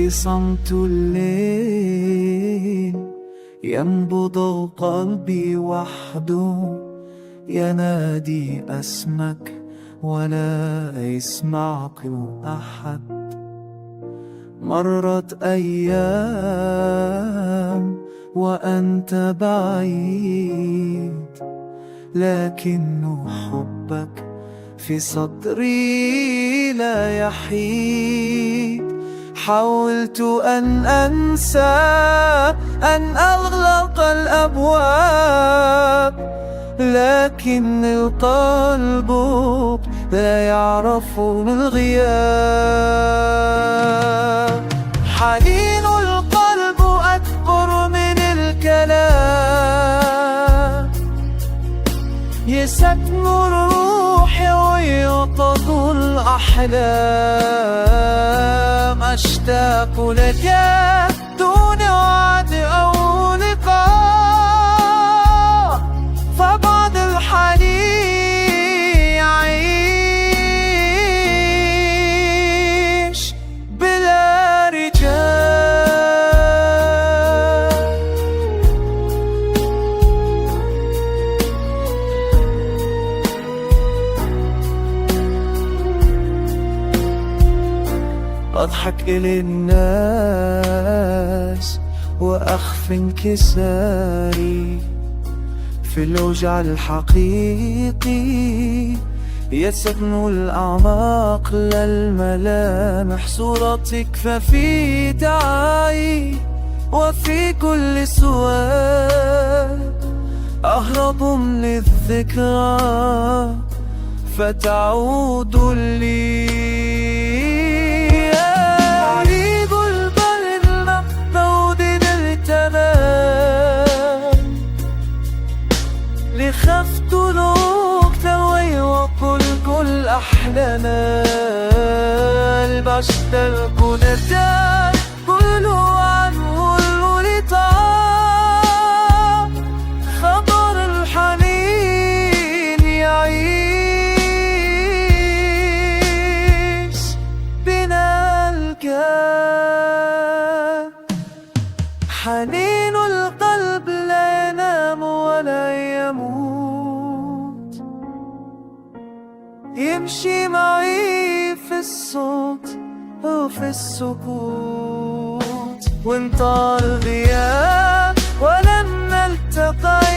في صمت الليل ينبض قلبي وحده ينادي اسمك ولا يسمعك أحد. مرت أيام وأنت بعيد، لكن حبك في صدري لا يحيد. حاولت أن أنسى، أن أغلق الأبواب، لكن القلب لا يعرف الغياب. حنين القلب أكبر من الكلام، يسكن الروح ويوقظ الأحلام. أشتاق لك دون وعد أو لقاء، فبعد الحنين يعيش بلا رجال. أضحك للناس وأخفي انكساري في الوجع الحقيقي. يسكن الأعماق للملامح صورتك، ففي دعائي وفي كل سؤال أهرب من الذكرى فتعود لي. أريد البر المقدود التمام، لخفت نكتوي وكل أحلامنا. بشتاق نداء كل عنه الولطان، خبر الحنين يعيش بنا الكاب. حنين القلب لا ينام ولا يموت، يمشي معي في الصوت وفي السكوت. وانطال الغياب ولم نلتقي،